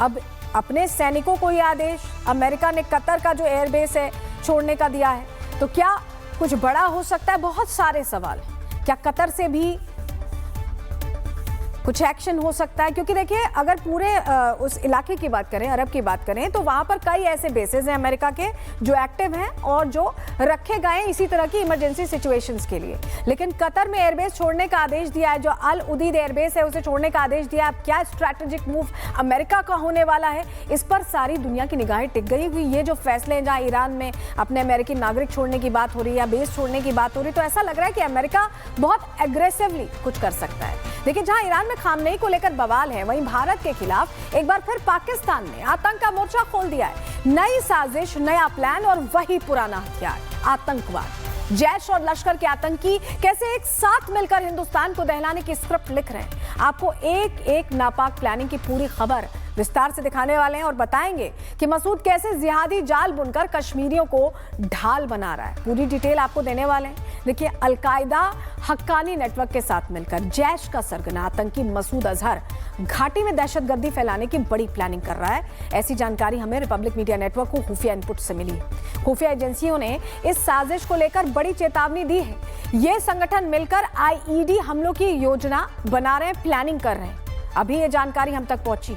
अब अपने सैनिकों को यह आदेश अमेरिका ने कतर का जो एयरबेस है छोड़ने का दिया है, तो क्या कुछ बड़ा हो सकता है? बहुत सारे सवाल। क्या कतर से भी कुछ एक्शन हो सकता है? क्योंकि देखिए, अगर पूरे उस इलाके की बात करें, अरब की बात करें, तो वहां पर कई ऐसे बेसेस हैं अमेरिका के जो एक्टिव हैं और जो रखे गए हैं इसी तरह की इमरजेंसी सिचुएशंस के लिए। लेकिन कतर में एयरबेस छोड़ने का आदेश दिया है, जो अल उदीद एयरबेस है उसे छोड़ने का आदेश दिया है। अब क्या स्ट्रैटेजिक मूव अमेरिका का होने वाला है, इस पर सारी दुनिया की निगाहें टिक गई हुई। ये जो फैसले हैं, जहाँ ईरान में अपने अमेरिकी नागरिक छोड़ने की बात हो रही है या बेस छोड़ने की बात हो रही है, तो ऐसा लग रहा है कि अमेरिका बहुत एग्रेसिवली कुछ कर सकता है। देखिए, जहां ईरान में खामनेई को लेकर बवाल है, वहीं भारत के खिलाफ एक बार फिर पाकिस्तान ने आतंक का मोर्चा खोल दिया है। नई साजिश, नया प्लान और वही पुराना हथियार, आतंकवाद। जैश और लश्कर के आतंकी कैसे एक साथ मिलकर हिंदुस्तान को दहलाने की स्क्रिप्ट लिख रहे हैं। आपको एक एक नापाक प्लानिंग की पूरी खबर विस्तार से दिखाने वाले हैं और बताएंगे कि मसूद कैसे जिहादी जाल बुनकर कश्मीरियों को ढाल बना रहा है। पूरी डिटेल आपको देने वाले हैं। देखिए, अलकायदा हक्कानी नेटवर्क के साथ मिलकर जैश का सरगना आतंकी मसूद अजहर घाटी में दहशतगर्दी फैलाने की बड़ी प्लानिंग कर रहा है। ऐसी जानकारी हमें रिपब्लिक मीडिया नेटवर्क को खुफिया इनपुट से मिली। खुफिया एजेंसियों ने इस साजिश को लेकर बड़ी चेतावनी दी है। ये संगठन मिलकर आईईडी हमलों की योजना बना रहे हैं, प्लानिंग कर रहे हैं। अभी ये जानकारी हम तक पहुंची।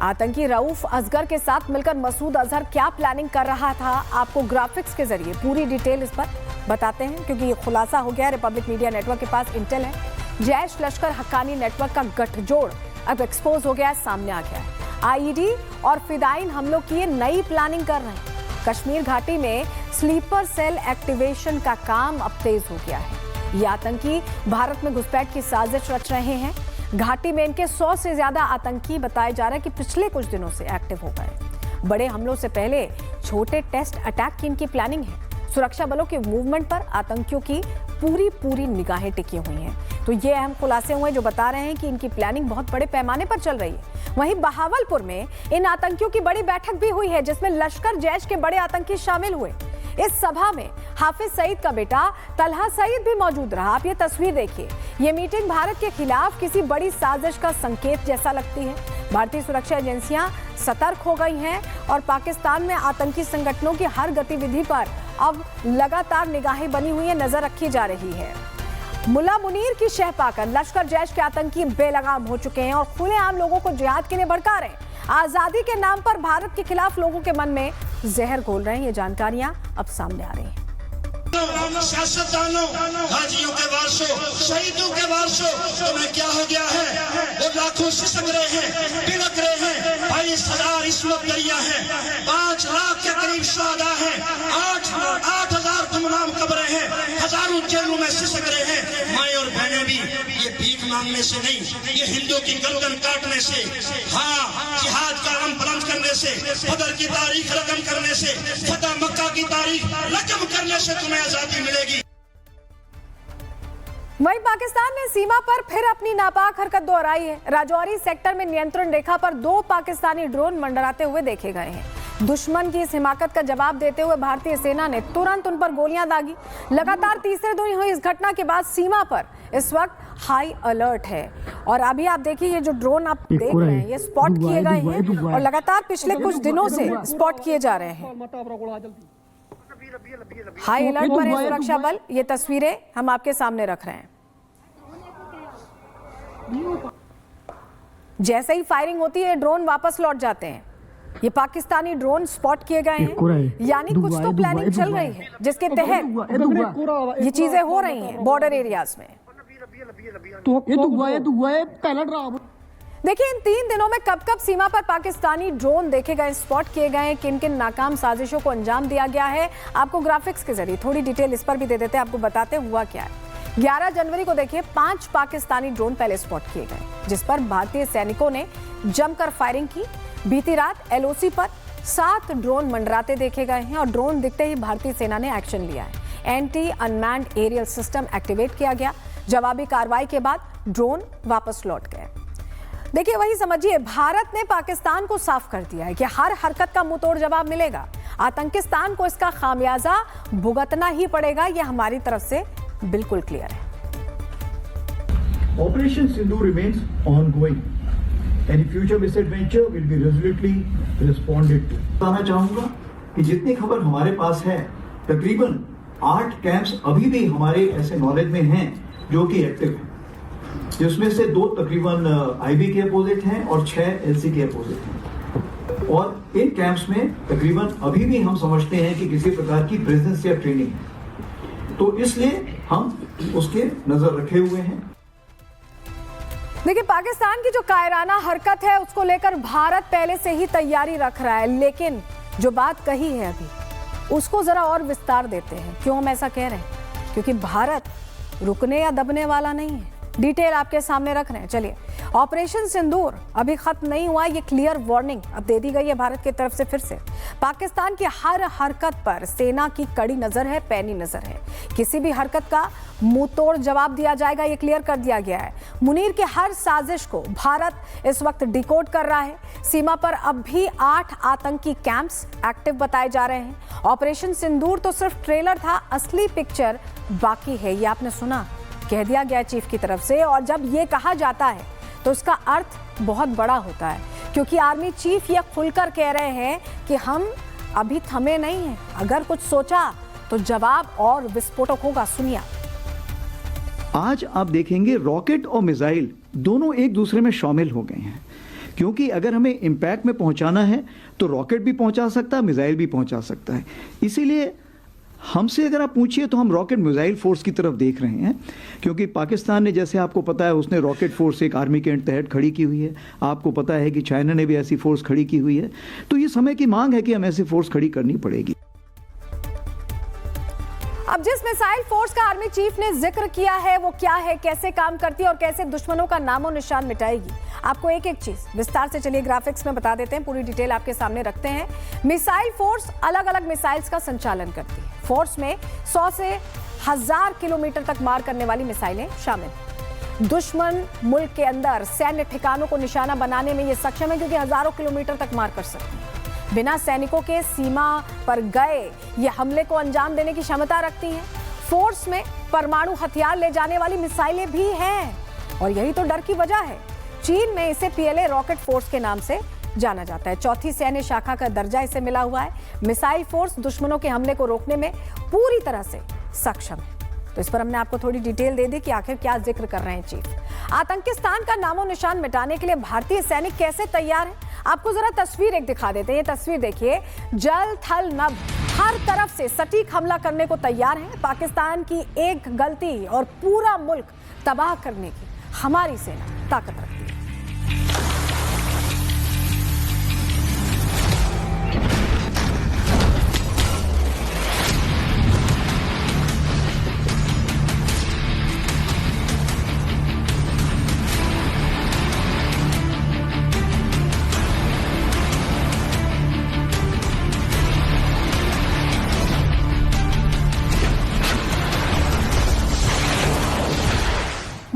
आतंकी रऊफ असगर के साथ मिलकर मसूद अजहर क्या प्लानिंग कर रहा था, आपको ग्राफिक्स के जरिए पूरी डिटेल इस पर बताते हैं, क्योंकि ये खुलासा हो गया है। रिपब्लिक मीडिया नेटवर्क के पास इंटेल है। जैश लश्कर हक्कानी नेटवर्क का गठजोड़ अब एक्सपोज हो गया है, सामने आ गया है। आईईडी और फिदाइन हमलों की ये नई प्लानिंग कर रहे हैं। कश्मीर घाटी में स्लीपर सेल एक्टिवेशन का काम अब तेज हो गया है। ये आतंकी भारत में घुसपैठ की साजिश रच रहे हैं। घाटी में इनके 100 से ज्यादा आतंकी बताया जा रहा है कि पिछले कुछ दिनों से एक्टिव हो गए। बड़े हमलों से पहले छोटे टेस्ट अटैक की इनकी प्लानिंग है। सुरक्षा बलों के मूवमेंट पर आतंकियों की पूरी निगाहें टिकी हुई हैं। तो ये अहम खुलासे हुए जो बता रहे हैं कि इनकी प्लानिंग बहुत बड़े पैमाने पर चल रही है। वहीं बहावलपुर में इन आतंकियों की बड़ी बैठक भी हुई है, जिसमें लश्कर जैश के बड़े आतंकी शामिल हुए। इस सभा में हाफिज सईद का बेटा तलहा सईद भी मौजूद रहा। आप ये तस्वीर देखिए। ये मीटिंग भारत के खिलाफ किसी बड़ी साजिश का संकेत जैसा लगती है। भारतीय सुरक्षा एजेंसियां सतर्क हो गई हैं और पाकिस्तान में आतंकी संगठनों की हर गतिविधि पर अब लगातार निगाहें बनी हुई है, नजर रखी जा रही है। मुल्ला मुनीर की शह पाकर लश्कर जैश के आतंकी बेलगाम हो चुके हैं और खुलेआम लोगों को जिहाद के लिए भड़का रहे हैं। आजादी के नाम पर भारत के खिलाफ लोगों के मन में जहर घोल रहे हैं। ये जानकारियां अब सामने आ रही हैं। सियासतदानों, गाजियों के वारसों, शहीदों के वारसों, तुम्हें क्या हो गया है? वो लाखों सिसक रहे हैं, बिलक रहे हैं। 22,000 इस वक्त दरिया है, 5 लाख के करीब शहादा है, 8,000 गुमनाम कब्रें हैं, हजारों जेलों में सिसक रहे हैं। माए और बहनें भी ये भीख मांगने से नहीं, ये हिंदू की गर्दन काटने से, हाँ, जिहाद का अलम बुलंद करने से, बदर की तारीख रकम करने से, फतह मक्का की तारीख रकम करने से तुम्हें आजादी मिलेगी। वहीं पाकिस्तान ने सीमा पर फिर अपनी नापाक हरकत दोहराई है। राजौरी सेक्टर में नियंत्रण रेखा पर 2 पाकिस्तानी ड्रोन मंडराते हुए देखे गए हैं। दुश्मन की इस हिमाकत का जवाब देते हुए भारतीय सेना ने तुरंत उन पर गोलियां दागी। लगातार तीसरे दिन हुई इस घटना के बाद सीमा पर इस वक्त हाई अलर्ट है। और अभी आप देखिए, ये जो ड्रोन आप देख रहे हैं, ये स्पॉट किए गए हैं और लगातार पिछले कुछ दिनों से स्पॉट किए जा रहे हैं। हाई अलर्ट पर है सुरक्षा बल। ये तस्वीरें हम आपके सामने रख रहे हैं। जैसे ही फायरिंग होती है ड्रोन वापस लौट जाते हैं। ये पाकिस्तानी ड्रोन स्पॉट किए गए हैं, यानी कुछ तो प्लानिंग चल रही है जिसके तहत ये चीजें हो रही हैं बॉर्डर एरियाज में। देखिए इन 3 दिनों में कब कब सीमा पर पाकिस्तानी ड्रोन देखे गए, स्पॉट किए गए, किन किन नाकाम साजिशों को अंजाम दिया गया है। आपको ग्राफिक्स के जरिए थोड़ी डिटेल इस पर भी दे देते हैं, आपको बताते हुआ क्या है। 11 जनवरी को देखिए 5 पाकिस्तानी ड्रोन पहले स्पॉट किए गए, जिस पर भारतीय सैनिकों ने जमकर फायरिंग की। बीती रात एलओसी पर 7 ड्रोन मंडराते देखे गए हैं और ड्रोन दिखते ही भारतीय सेना ने एक्शन लिया है। Anti unmanned aerial system activate किया गया। जवाबी कार्रवाई के बाद ड्रोन वापस लौट गए। देखिए वही समझिए, भारत ने पाकिस्तान को साफ कर दिया है कि हर हरकत का मुंहतोड़ जवाब मिलेगा। आतंकिस्तान को इसका खामियाजा भुगतना ही पड़ेगा, यह हमारी तरफ से बिल्कुल क्लियर है। Operation Sindoor remains ongoing. Any future misadventure will be resolutely responded to. बताना चाहूंगा कि जितनी खबर हमारे पास है, तकरीबन 8 कैंप्स अभी भी हमारे ऐसे नॉलेज में हैं जो कि एक्टिव हैं, जिसमें से 2 तकरीबन आईबी के अपोजिट हैं और 6 एलसी के अपोजिट हैं। और इन कैंप्स में तकरीबन अभी भी हम समझते हैं कि किसी प्रकार की प्रेजेंस या ट्रेनिंग है, तो इसलिए हम उसके नजर रखे हुए हैं। देखिए पाकिस्तान की जो कायराना हरकत है उसको लेकर भारत पहले से ही तैयारी रख रहा है, लेकिन जो बात कही है अभी उसको जरा और विस्तार देते हैं। क्यों हम ऐसा कह रहे हैं? क्योंकि भारत रुकने या दबने वाला नहीं है। डिटेल आपके सामने रख रहे हैं। चलिए, ऑपरेशन सिंदूर अभी खत्म नहीं हुआ, ये क्लियर वार्निंग अब दे दी गई है भारत की तरफ से। फिर से पाकिस्तान की हर हरकत पर सेना की कड़ी नजर है, पैनी नजर है। किसी भी हरकत का मुंह तोड़ जवाब दिया जाएगा, ये क्लियर कर दिया गया है। मुनीर के हर साजिश को भारत इस वक्त डिकोड कर रहा है। सीमा पर अब भी 8 आतंकी कैंप्स एक्टिव बताए जा रहे हैं। ऑपरेशन सिंदूर तो सिर्फ ट्रेलर था, असली पिक्चर बाकी है। ये आपने सुना, कह दिया गया चीफ की तरफ से। और जब ये कहा जाता है तो इसका अर्थ बहुत बड़ा होता है, क्योंकि आर्मी चीफ ये खुलकर कह रहे हैं कि हम अभी थमे नहीं हैं। अगर कुछ सोचा तो जवाब और विस्फोटक होगा। सुनिए। आज आप देखेंगे रॉकेट और मिसाइल दोनों एक दूसरे में शामिल हो गए हैं, क्योंकि अगर हमें इम्पैक्ट में पहुंचाना है तो रॉकेट भी पहुंचा सकता है, मिसाइल भी पहुंचा सकता है। इसीलिए हमसे अगर आप पूछिए तो हम रॉकेट मिसाइल फोर्स की तरफ देख रहे हैं, क्योंकि पाकिस्तान ने, जैसे आपको पता है, उसने रॉकेट फोर्स एक आर्मी के तहत खड़ी की हुई है। आपको पता है कि चाइना ने भी ऐसी फोर्स खड़ी की हुई है। तो ये समय की मांग है कि हमें ऐसी फोर्स खड़ी करनी पड़ेगी। अब जिस मिसाइल फोर्स का आर्मी चीफ ने जिक्र किया है वो क्या है, कैसे काम करती है और कैसे दुश्मनों का नामो निशान मिटाएगी, आपको एक एक चीज विस्तार से चलिए ग्राफिक्स में बता देते हैं। पूरी डिटेल आपके सामने रखते हैं। मिसाइल फोर्स अलग अलग मिसाइल्स का संचालन करती है। फोर्स में 100 से 1000 किलोमीटर तक मार करने वाली मिसाइलें शामिल। दुश्मन मुल्क के अंदर सैन्य ठिकानों को निशाना बनाने में ये सक्षम है, क्योंकि हजारों किलोमीटर तक मार कर सकती है। बिना सैनिकों के सीमा पर गए ये हमले को अंजाम देने की क्षमता रखती हैं। फोर्स में परमाणु हथियार ले जाने वाली मिसाइलें भी हैं, और यही तो डर की वजह है। चीन में इसे पीएलए रॉकेट फोर्स के नाम से जाना जाता है। 4थी सैन्य शाखा का दर्जा इसे मिला हुआ है। मिसाइल फोर्स दुश्मनों के हमले को रोकने में पूरी तरह से सक्षम है। तो इस पर हमने आपको थोड़ी डिटेल दे दी कि आखिर क्या जिक्र कर रहे हैं चीफ। आतंकिस्तान का नामो निशान मिटाने के लिए भारतीय सैनिक कैसे तैयार हैं, आपको जरा तस्वीर एक दिखा देते हैं। ये तस्वीर देखिए, जल थल नभ हर तरफ से सटीक हमला करने को तैयार है। पाकिस्तान की एक गलती और पूरा मुल्क तबाह करने की हमारी सेना ताकत रखती है।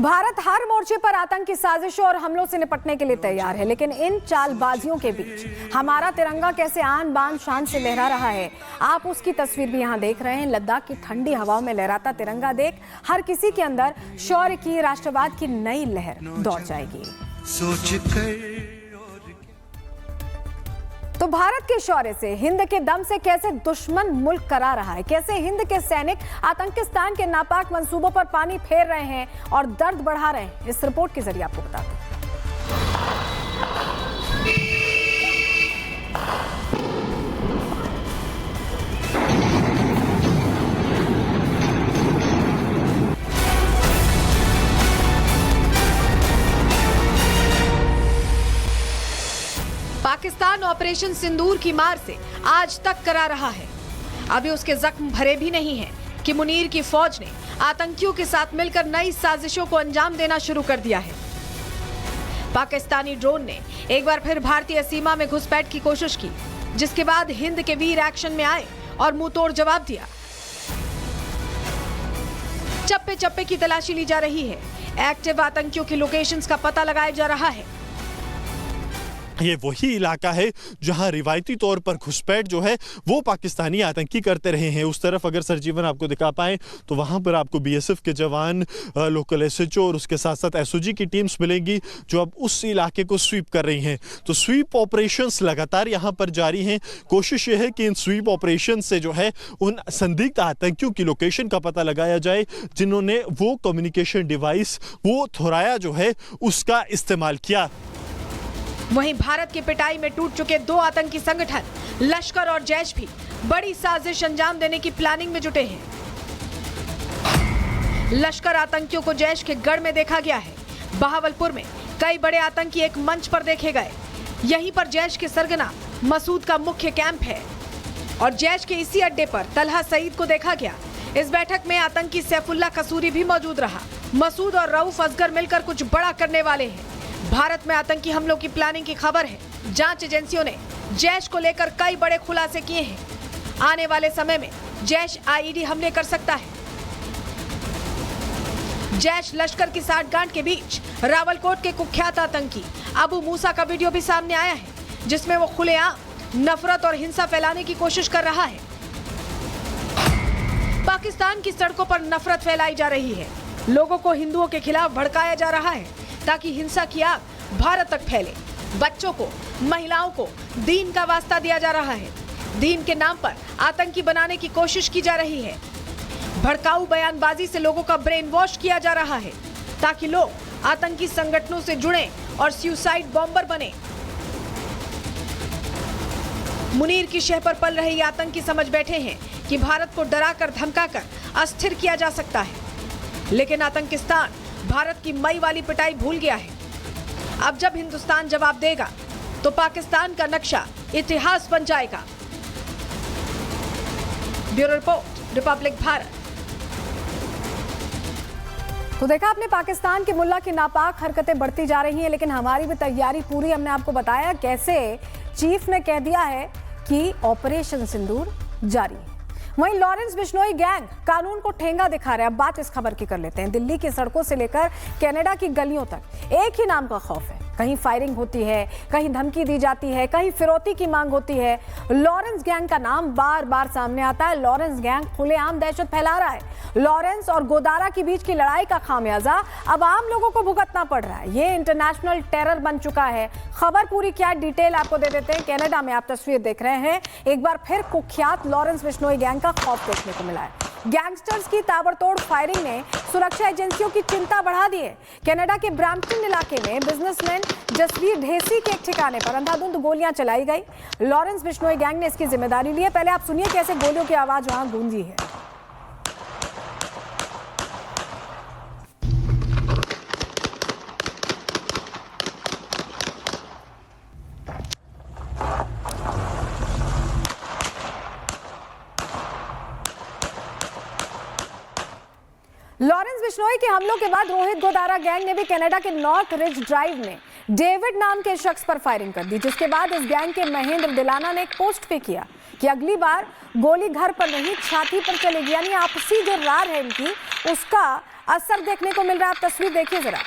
भारत हर मोर्चे पर आतंकी साजिशों और हमलों से निपटने के लिए तैयार है, लेकिन इन चालबाजियों के बीच हमारा तिरंगा कैसे आन बान शान से लहरा रहा है, आप उसकी तस्वीर भी यहां देख रहे हैं। लद्दाख की ठंडी हवाओं में लहराता तिरंगा देख हर किसी के अंदर शौर्य की, राष्ट्रवाद की नई लहर दौड़ जाएगी। तो भारत के शौर्य से, हिंद के दम से कैसे दुश्मन मुल्क करा रहा है, कैसे हिंद के सैनिक आतंकिस्तान के नापाक मंसूबों पर पानी फेर रहे हैं और दर्द बढ़ा रहे हैं, इस रिपोर्ट के जरिए आपको बताते हैं। पाकिस्तान ऑपरेशन सिंदूर की मार से आज तक करा रहा है। अभी उसके जख्म भरे भी नहीं हैं कि मुनीर की फौज ने आतंकियों के साथ मिलकर नई साजिशों को अंजाम देना शुरू कर दिया है। पाकिस्तानी ड्रोन ने एक बार फिर भारतीय सीमा में घुसपैठ की कोशिश की, जिसके बाद हिंद के वीर एक्शन में आए और मुंहतोड़ जवाब दिया। चप्पे चप्पे की तलाशी ली जा रही है, एक्टिव आतंकियों की लोकेशंस का पता लगाया जा रहा है। ये वही इलाका है जहां रिवायती तौर पर घुसपैठ जो है वो पाकिस्तानी आतंकी करते रहे हैं। उस तरफ अगर सरजीवन आपको दिखा पाए तो वहां पर आपको बीएसएफ के जवान, लोकल एसएचओ और उसके साथ साथ एसओजी की टीम्स मिलेंगी जो अब उस इलाके को स्वीप कर रही हैं। तो स्वीप ऑपरेशंस लगातार यहां पर जारी हैं। कोशिश ये है कि इन स्वीप ऑपरेशन से जो है उन संदिग्ध आतंकियों की लोकेशन का पता लगाया जाए जिन्होंने वो कम्युनिकेशन डिवाइस, वो थोराया जो है उसका इस्तेमाल किया। वहीं भारत की पिटाई में टूट चुके दो आतंकी संगठन लश्कर और जैश भी बड़ी साजिश अंजाम देने की प्लानिंग में जुटे हैं। लश्कर आतंकियों को जैश के गढ़ में देखा गया है। बहावलपुर में कई बड़े आतंकी एक मंच पर देखे गए। यहीं पर जैश के सरगना मसूद का मुख्य कैंप है और जैश के इसी अड्डे पर तलहा सईद को देखा गया। इस बैठक में आतंकी सैफुल्ला कसूरी भी मौजूद रहा। मसूद और रऊफ असगर मिलकर कुछ बड़ा करने वाले हैं। भारत में आतंकी हमलों की प्लानिंग की खबर है। जांच एजेंसियों ने जैश को लेकर कई बड़े खुलासे किए हैं। आने वाले समय में जैश आईईडी हमले कर सकता है। जैश लश्कर की साठगांठ के बीच रावलकोट के कुख्यात आतंकी अबू मूसा का वीडियो भी सामने आया है, जिसमें वो खुलेआम नफरत और हिंसा फैलाने की कोशिश कर रहा है। पाकिस्तान की सड़कों पर नफरत फैलाई जा रही है। लोगों को हिंदुओं के खिलाफ भड़काया जा रहा है ताकि हिंसा की आग भारत तक फैले। बच्चों को, महिलाओं को दीन का वास्ता दिया जा रहा है। दीन के नाम पर आतंकी बनाने की कोशिश की जा रही है। भड़काऊ बयानबाजी से लोगों का ब्रेन वॉश किया जा रहा है ताकि लोग आतंकी संगठनों से जुड़ें और सुसाइड बॉम्बर बने। मुनीर की शह पर पल रहे ये आतंकी समझ बैठे हैं कि भारत को डराकर धमकाकर अस्थिर किया जा सकता है, लेकिन आतंकिस्तान भारत की मई वाली पिटाई भूल गया है। अब जब हिंदुस्तान जवाब देगा तो पाकिस्तान का नक्शा इतिहास बन जाएगा। Bureau report, Republic Bharat. तो देखा आपने, पाकिस्तान के मुल्ला की नापाक हरकतें बढ़ती जा रही हैं, लेकिन हमारी भी तैयारी पूरी। हमने आपको बताया कैसे चीफ ने कह दिया है कि ऑपरेशन सिंदूर जारी है। वहीं लॉरेंस बिश्नोई गैंग कानून को ठेंगा दिखा रहे हैं। अब बात इस खबर की कर लेते हैं। दिल्ली की सड़कों से लेकर कनाडा की गलियों तक एक ही नाम का खौफ है। कहीं फायरिंग होती है, कहीं धमकी दी जाती है, कहीं फिरौती की मांग होती है। लॉरेंस गैंग का नाम बार बार सामने आता है। लॉरेंस गैंग खुलेआम दहशत फैला रहा है। लॉरेंस और गोदारा के बीच की लड़ाई का खामियाजा अब आम लोगों को भुगतना पड़ रहा है। ये इंटरनेशनल टेरर बन चुका है। खबर पूरी क्या डिटेल आपको दे देते हैं। कनाडा में आप तस्वीर देख रहे हैं, एक बार फिर कुख्यात लॉरेंस बिश्नोई गैंग का खौफ देखने को मिला है। गैंगस्टर्स की ताबड़तोड़ फायरिंग ने सुरक्षा एजेंसियों की चिंता बढ़ा दी है। कनाडा के ब्रैम्पटन इलाके में बिजनेसमैन जसवीर ढेसी के एक ठिकाने पर अंधाधुंध गोलियां चलाई गई। लॉरेंस बिश्नोई गैंग ने इसकी जिम्मेदारी ली है। पहले आप सुनिए कैसे गोलियों की आवाज वहां गूंजी है। लॉरेंस बिश्नोई के हमलों के बाद रोहित गोदारा गैंग ने भी कनाडा के नॉर्थ रिज ड्राइव में डेविड नाम के शख्स पर फायरिंग कर दी, जिसके बाद इस गैंग के महेंद्र दिलाना ने एक पोस्ट पे किया कि अगली बार गोली घर पर नहीं छाती पर चलेगी। यानी आपसी जो रार है इनकी, उसका असर देखने को मिल रहा है। आप तस्वीर देखिए जरा।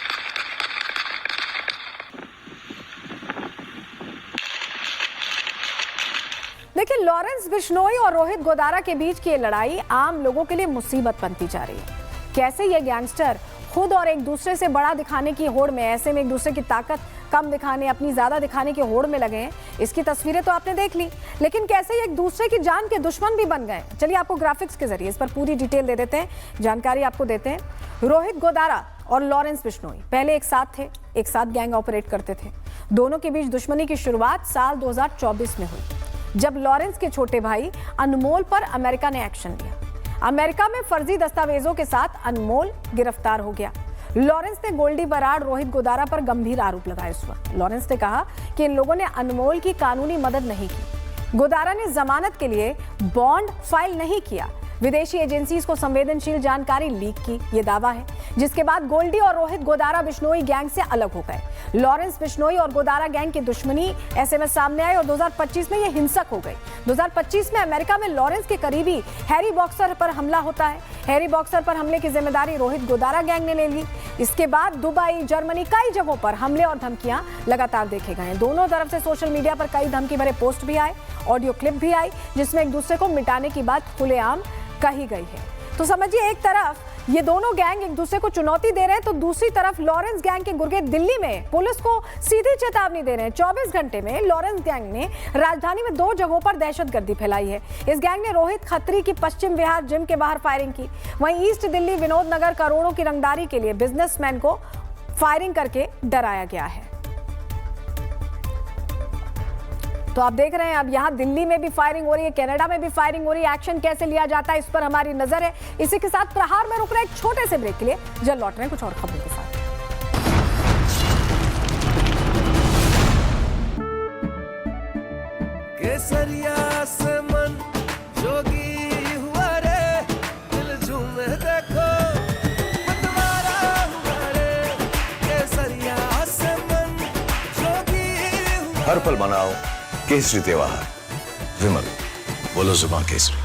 देखिए, लॉरेंस बिश्नोई और रोहित गोदारा के बीच की ये लड़ाई आम लोगों के लिए मुसीबत बनती जा रही है। कैसे ये गैंगस्टर खुद और एक दूसरे से बड़ा दिखाने की होड़ में, ऐसे में एक दूसरे की ताकत कम दिखाने, अपनी ज्यादा दिखाने की होड़ में लगे हैं। इसकी तस्वीरें तो आपने देख ली, लेकिन कैसे ये एक दूसरे की जान के दुश्मन भी बन गए। चलिए आपको ग्राफिक्स के जरिए इस पर पूरी डिटेल दे देते हैं, जानकारी आपको देते हैं। रोहित गोदारा और लॉरेंस बिश्नोई पहले एक साथ थे, एक साथ गैंग ऑपरेट करते थे। दोनों के बीच दुश्मनी की शुरुआत साल 2024 में हुई, जब लॉरेंस के छोटे भाई अनमोल पर अमेरिका ने एक्शन लिया। अमेरिका में फर्जी दस्तावेजों के साथ अनमोल गिरफ्तार हो गया। लॉरेंस ने गोल्डी बराड़, रोहित गोदारा पर गंभीर आरोप लगाए। उस वक्त लॉरेंस ने कहा कि इन लोगों ने अनमोल की कानूनी मदद नहीं की। गोदारा ने जमानत के लिए बॉन्ड फाइल नहीं किया, विदेशी एजेंसीज को संवेदनशील जानकारी लीक की, ये दावा है। जिसके बाद गोल्डी और रोहित गोदारा बिश्नोई गैंग से अलग हो गए। लॉरेंस बिश्नोई और गोदारा गैंग की दुश्मनी ऐसे में सामने आई और 2025 में ये हिंसक हो गई। 2025 में अमेरिका में लॉरेंस के करीबी हैरी बॉक्सर पर हमला होता है। हैरी बॉक्सर पर हमले की जिम्मेदारी रोहित गोदारा गैंग ने ले ली। इसके बाद दुबई, जर्मनी, कई जगहों पर हमले और धमकियां लगातार देखे गए। दोनों तरफ से सोशल मीडिया पर कई धमकी भरे पोस्ट भी आए, ऑडियो क्लिप भी आई, जिसमें एक दूसरे को मिटाने की बात खुलेआम कही गई है। तो समझिए, एक तरफ ये दोनों गैंग एक दूसरे को चुनौती दे रहे हैं, तो दूसरी तरफ लॉरेंस गैंग के गुर्गे दिल्ली में पुलिस को सीधी चेतावनी दे रहे हैं। 24 घंटे में लॉरेंस गैंग ने राजधानी में 2 जगहों पर दहशतगर्दी फैलाई है। इस गैंग ने रोहित खत्री की पश्चिम विहार जिम के बाहर फायरिंग की। वहीं ईस्ट दिल्ली विनोद नगर करोड़ों की रंगदारी के लिए बिजनेसमैन को फायरिंग करके डराया गया है। तो आप देख रहे हैं, अब यहां दिल्ली में भी फायरिंग हो रही है, कनाडा में भी फायरिंग हो रही है। एक्शन कैसे लिया जाता है, इस पर हमारी नजर है। इसी के साथ प्रहार में रुक रहे एक छोटे से ब्रेक के लिए जल्द लौट रहे हैं कुछ और खबरों के साथ। केसरिया से मन जोगी हुआ रे, दिल झूमे देखो मतवारा हुआ रे। केसरिया से मन जोगी हुआ। हर पल मनाओ केसरी त्योहार। विमल, बोलो जुबान केसरी।